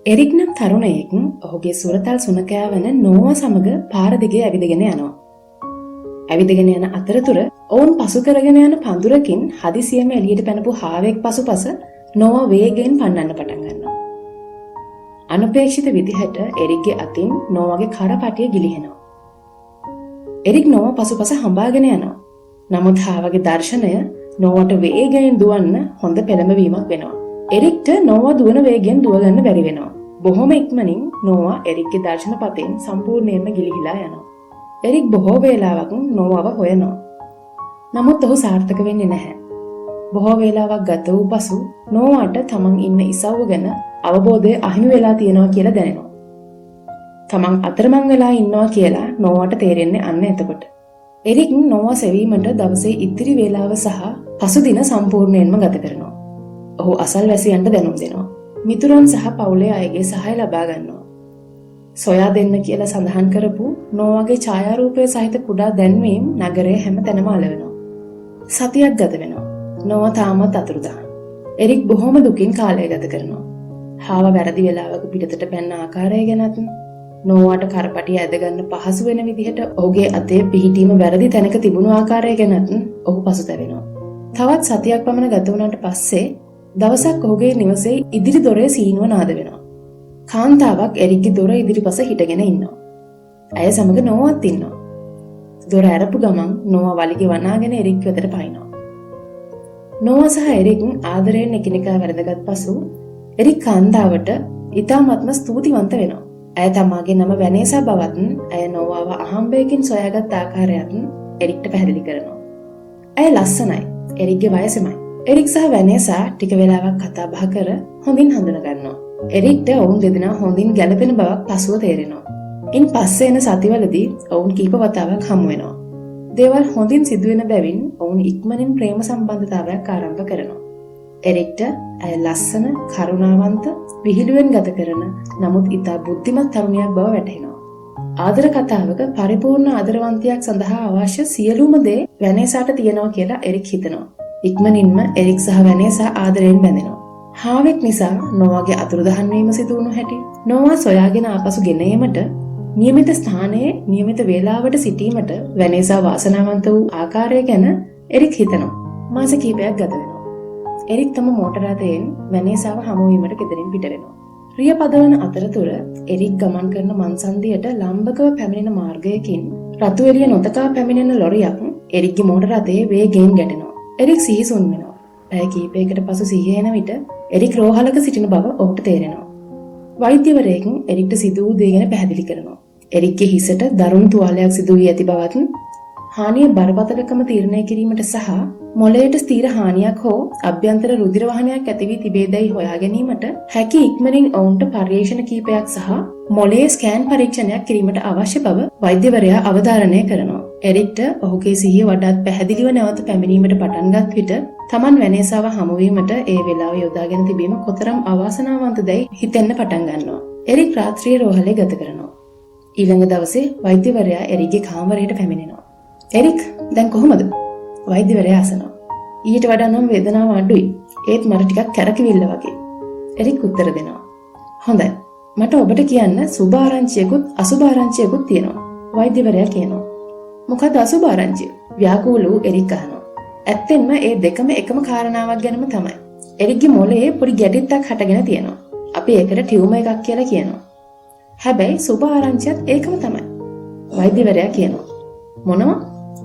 Eric නම් තරුණයෙක් ඔහුගේ සුරතල් සුනකයා වන නෝවා සමග පාර දිගේ ඇවිදගෙන යනවා. ඇවිදගෙන යන අතරතුර ඔවුන් පසු කරගෙන යන පඳුරකින් හදිසියෙම එළියට පැනපු හාවෙක් පසුපස නෝවා වේගයෙන් පන්නන්න පටන් ගන්නවා. අනපේක්ෂිත විදිහට එරික්ගේ අතින් නෝවාගේ කරපටිය ගිලිහෙනවා. එරික් නෝවා පසුපස හඹාගෙන යනවා. නමුත් හාවගේ දර්ශනය නෝවාට වේගයෙන් දුවන්න හොඳ පෙළඹවීමක් වෙනවා. එරික්ට නෝවා දුවන වේගයෙන් දුවගන්න බැරි වෙනවා. බොහොම ඉක්මනින් නෝවා එරික්ගේ දර්ශන පතෙන් සම්පූර්ණයෙන්ම ගිලිහිලා යනවා. එරික් බොහෝ වේලාවක් නෝවාව හොයනවා. නමුත් ඔහු සාර්ථක වෙන්නේ නැහැ. බොහෝ වේලාවක් ගත වූ පසු නෝවාට තමන් ඉන්න ඉසව්ව ගැන අවබෝධය අහිමි වෙලා තියෙනවා කියලා දැනෙනවා. තමන් අතරමං වෙලා ඉන්නවා කියලා නෝවාට තේරෙන්නේ අන්න එතකොට. එරික් නෝවා සෙවීමට දවසේ ඉතිරි වේලාව සහ පසු දින සම්පූර්ණයෙන්ම ගත කරනවා. ඔහු අසල්වැසියන්ට දැනුම් දෙනවා. මිතුරන් සහ පවුලේ අයගේ සහාය ලබා ගන්නවා. සොයා දෙන්න කියලා සඳහන් කරපු නෝවාගේ ඡායාරූපය සහිත කුඩා දැන්වීම් නගරයේ හැම තැනම අලවෙනවා. සතියක් ගත වෙනවා. නෝවා තාමත් අතුරුදහන්. එරික් බොහොම දුකින් කාලය ගත කරනවා. හාව වැරදි වෙලාවක පිටතට පැන්න ආකාරය ගැනත් නෝවාට කරපටිය ඇදගන්න පහසු වෙන විදිහට ඔහුගේ අතේ පිහිටීම වැරදි තැනක තිබුණු ආකාරය ගැනත් ඔහු පසුතැවෙනවා. තවත් සතියක් පමණ ගත වුණාට පස්සේ දවසක් ඔහුගේ නිවසේ ඉදිරි දොරේ සීනුව නාද වෙනවා. කාන්තාවක් එරික්ගේ දොර ඉදිරිපස හිටගෙන ඉන්නවා. ඇය සමග නෝවාත් ඉන්නවා. දොර ඇරපු ගමන් නෝවා වලිගේ වනාගෙන එරික් වෙතට පනිනවා. නෝවා සහ එරික් ආදරයෙන් එකිනෙකා වැළඳගත් පසු එරික් කාන්තාවට ඉතාමත්ම ස්තුතිවන්ත වෙනවා. ඇය තමාගේ නම වැනේසා බවත් ඇය නෝවාව අහම්බයකින් සොයාගත් ආකාරයත් එරික්ට පැහැදිලි කරනවා. ඇය ලස්සනයි. එරික්ගේ වයසමයි. එරික් සහ වැනේසා ටික වෙලාවක් කතා බහ කර හොඳින් හඳුන ගන්නවා. එරික්ට ඔවුන් දෙදෙනා හොඳින් ගැලපෙන බවක් පසුව තේරෙනවා. ඉන් පස්සේ එන සතිවලදී ඔවුන් කීප වතාවක් හමු වෙනවා. දේවල් හොඳින් සිදුවෙන බැවින් ඔවුන් ඉක්මනින් ප්‍රේම සම්බන්ධතාවයක් ආරම්භ කරනවා. එරික්ට ඇය ලස්සන, කරුණාවන්ත, විහිළුවෙන් ගත කරන නමුත් ඉතා බුද්ධිමත් තරුණියක් බව වැටහෙනවා. ආදර කතාවක පරිපූර්ණ ආදරවන්තියක් සඳහා අවශ්‍ය සියලුම දේ වැනේසාට තියෙනවා කියලා එරික් හිතනවා. ඉක්මනින්ම එරික් සහ වැනේසා ආදරයෙන් බැඳෙනවා. හාවෙක් නිසා නෝවාගේ අතුරුදහන් වීම සිදු වුණු හැටි, නෝවා සොයාගෙන ආපසු ගෙන ඒමට නියමිත ස්ථානයේ නියමිත වේලාවට සිටීමට වැනේසා වාසනාවන්ත වූ ආකාරය ගැන එරික් හිතනවා. මාස කිහිපයක් ගත වෙනවා. එරික් තම මෝටර රථයෙන් වැනේසාව හමු වීමට ගෙදරින් පිට වෙනවා. රිය පදවන අතරතුර එරික් ගමන් කරන මන්සන්දියට ලම්බකව පැමිණෙන මාර්ගයකින් රතු එළිය නොතකා පැමිණෙන ලොරියක් එරික්ගේ මෝටර රථයේ වේගයෙන් ගැටෙනවා. එරික් සිහිසුන් වෙනවා. පැය කිහිපයකට පසු සිහිය එන විට එරික් රෝහලක සිටින බව ඔහුට තේරෙනවා. වෛද්‍යවරයෙක් එරික්ට සිදු වූ දේ ගැන පැහැදිලි කරනවා. එරික්ගේ හිසට දරුණු තුවාලයක් සිදු වී ඇති බවත්, හානිය බරපතලකම තීරණය කිරීමට සහ මොළයට ස්ථීර හානියක් හෝ අභ්‍යන්තර රුධිර වහනයක් ඇති වී තිබේදැයි හොයා ගැනීමට හැකි ඉක්මනින් ඔවුන්ට පර්යේෂණ කීපයක් සහ මොළයේ ස්කෑන් පරීක්ෂණයක් කිරීමට අවශ්‍ය බව වෛද්‍යවරයා අවධාරණය කරනවා. එරික්ට ඔහුගේ සිහිය වඩාත් පැහැදිලිව නැවත පැමිණීමට පටන්ගත් විට තමන් වැනේසාව හමුවීමට ඒ වෙලාව යොදාගෙන තිබීම කොතරම් අවාසනාවන්තදැයි හිතෙන්න පටන් ගන්නවා. එරික් රාත්‍රියේ රෝහලේ ගත කරනවා. ඊළඟ දවසේ වෛද්‍යවරයා එරික්ගේ කාමරයට පැමිණෙනවා. එරික්, දැන් කොහොමද? වෛද්‍යවරයා අසනවා. ඊට වඩා නම් වේදනාව අඩුයි. ඒත් මට ටිකක් කැරකිවිල්ල වගේ. එරික් උත්තර දෙනවා. හොඳයි. මට ඔබට කියන්න සුභ ආරංචියකුත් අසුභ ආරංචියකුත් තියෙනවා. වෛද්‍යවරයා කියනවා. මොකද අසුභ ආරංචිය? ව්‍යාකූල වූ එරික් අහනවා. ඇත්තෙන්ම ඒ දෙකම එකම කාරණාවක් ගැනම තමයි. එරික්ගේ මොළයේ පොඩි ගැටිත්තක් හටගෙන තියෙනවා. අපි ඒකට ටියුමර් එකක් කියලා කියනවා. හැබැයි සුභ ආරංචියත් ඒකම තමයි. වෛද්‍යවරයා කියනවා. මොනවා?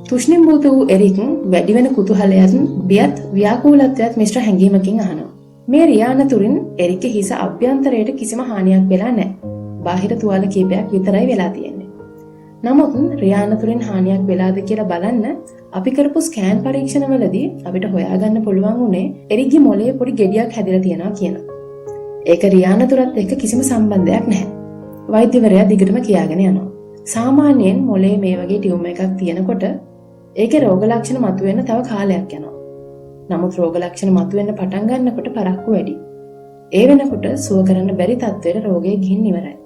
තුෂ්ණිම්භූත වූ එරික් වැඩි වෙන කුතුහලයත් බියත් ව්‍යාකූලත්වයත් මිශ්‍ර හැඟීමකින් අහනවා. මේ රියානතුරින් එරික්ගේ හිස අභ්‍යන්තරයට කිසිම හානියක් වෙලා නැහැ. බාහිර තුවාල කීපයක් විතරයි වෙලා තියෙන්නේ. නමුත් රියානතුරින් හානියක් වෙලාද කියලා බලන්න අපි කරපු ස්කෑන් පරීක්ෂණවලදී අපිට හොයාගන්න පුළුවන් වුණේ එරික්ගේ මොළයේ පොඩි ගෙඩියක් හැදිලා තියෙනවා කියලා. ඒක රියානතුරත් එක්ක කිසිම සම්බන්ධයක් නැහැ. වෛද්‍යවරයා දිගටම කියාගෙන යනවා. සාමාන්‍යයෙන් මොළයේ මේ වගේ ටියුමර් එකක් තියෙනකොට ඒකේ රෝග ලක්ෂණ මතුවෙන්න තව කාලයක් යනවා. නමුත් රෝග ලක්ෂණ මතුවෙන්න පටන් ගන්නකොට පරක්කු වැඩි. ඒ වෙනකොට සුව කරන්න බැරි තත්ත්වයට රෝගය ගිහින් ඉවරයි.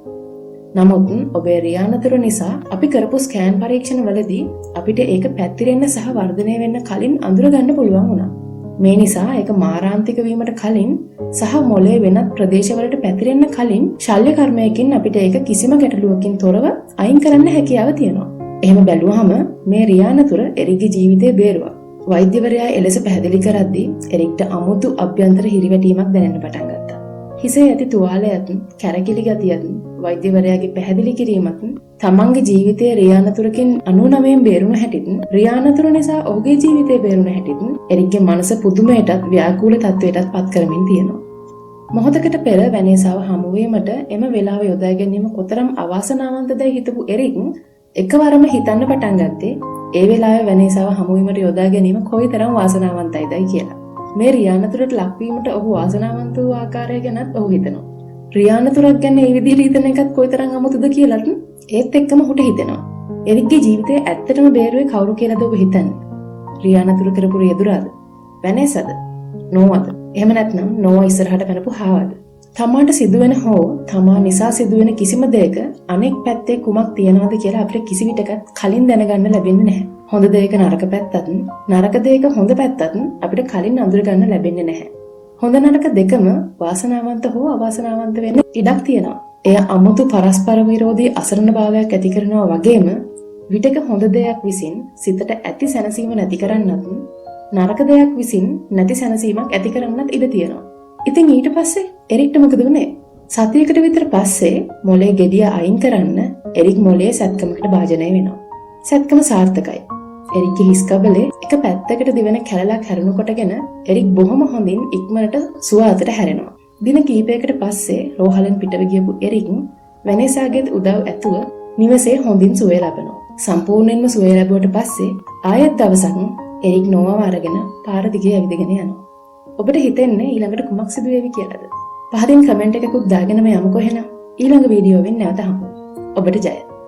නමුත් ඔබේ රියානතුර නිසා අපි කරපු ස්කෑන් පරීක්ෂණවලදී අපිට ඒක පැතිරෙන්න සහ වර්ධනය වෙන්න කලින් අඳුර ගන්න පුළුවන් වුණා. මේ නිසා ඒක මාරාන්තික වීමට කලින් සහ මොලේ වෙනත් ප්‍රදේශවලට පැතිරෙන්න කලින් ශල්‍ය කර්මයකින් අපිට ඒක කිසිම ගැටලුවකින් තොරව අයින් කරන්න හැකියාව තියෙනවා. එහෙම බැලුවහම මේ රියානතුර එරික්ගේ ජීවිතේ බේරුවා. වෛද්‍යවරයා එලෙස පැහැදිලි කරද්දී එරික්ට අමුතු අභ්‍යන්තර හිරිවැටීමක් දැනෙන්න පටන් ගත්තා. හිසේ ඇති තුවාලයත් කැරකිලි ගතියත් වෛද්‍යවරයාගේ පැහැදිලි කිරීමත් තමන්ගේ ජීවිතයේ රියානතුරකින් 99න් බේරුණ හැටිත් රියානතුර නිසා ඔහුගේ ජීවිතේ බේරුණ හැටිත් එරික්ගේ මනස පුදුමයටත් ව්‍යාකූල තත්වයටත් පත් කරමින් තියෙනවා. මොහොතකට පෙර වැනේසාව හමු වීමට එම වේලාව යොදා ගැනීම කොතරම් අවාසනාවන්තදයි හිතපු එරික් එකවරම හිතන්න පටන් ගත්තේ ඒ වෙලාවේ වැනේසාව හමු වීමට යොදා ගැනීම කොයිතරම් වාසනාවන්තයිදයි කියලා. මේ රියානතුරට ලක්වීමට ඔහු වාසනාවන්ත වූ ආකාරය ගැනත් ඔහු හිතනවා. රියානතුරක් ගැන මේ විදිහට හිතන එකත් කොයිතරම් අමුතුද කියලාත් ඒත් එක්කම ඔහුට හිතෙනවා. එරික්ගේ ජීවිතේ ඇත්තටම බේරුවේ කවුරු කියලාද ඔබ හිතන්නේ? රියානතුර කරපු රියදුරාද? වැනේසාද? නෝවද? එහෙම නැත්නම් නෝවා ඉස්සරහට පැනපු හාවද? තමාට සිදුවෙන හෝ තමා නිසා සිදුවෙන කිසිම දෙයක අනෙක් පැත්තේ කුමක් තියනවද කියලා අපිට කිසි විටකත් කලින් දැනගන්න ලැබෙන්නේ නැහැ. හොඳ දෙයක නරක පැත්තත් නරක දෙයක හොඳ පැත්තත් අපිට කලින් අඳුර ගන්න ලැබෙන්නේ නැහැ. හොඳ නරක දෙකම වාසනාවන්ත හෝ අවාසනාවන්ත වෙන්න ඉඩක් තියෙනවා. එය අමුතු පරස්පර විරෝධී අසරණභාවයක් ඇති කරනවා වගේම විටක හොඳ දෙයක් විසින් සිතට ඇති සැනසීම නැති කරන්නත් නරක දෙයක් විසින් නැති සැනසීමක් ඇති කරන්නත් ඉඩ තියෙනවා. ඉතින් ඊට පස්සේ එරික්ට මොකද වුනේ? සතියකට විතර පස්සේ මොලේ ගෙඩිය අයින් කරන්න එරික් මොලේ සැත්කමකට භාජනය වෙනවා. සැත්කම සාර්ථකයි. එරික්ගේ හිස් කබලේ එක පැත්තකට දිවෙන කැලලක් හැරුණකොටගෙන එරික් බොහොම හොඳින් ඉක්මනට සුව අතට හැරෙනවා. දින කිහිපයකට පස්සේ රෝහලෙන් පිටව ගියපු එරික් වැනේසාගේත් උදව් ඇතුව නිවසේ හොඳින් සුවය ලබනවා. සම්පූර්ණයෙන්ම සුවය ලැබුවට පස්සේ ආයෙත් දවසක් එරික් නෝවාව අරගෙන පාර දිගේ ඇවිදගෙන යනවා. ඔබට හිතෙන්නේ ඊළඟට කුමක් සිදු වෙවි කියලාද? පහදින් කමෙන්ට් එකකුත් දාගෙනම යමුකෝ එහෙනම්. ඊළඟ වීඩියෝවෙන් නැවත හමු. ඔබට ජය.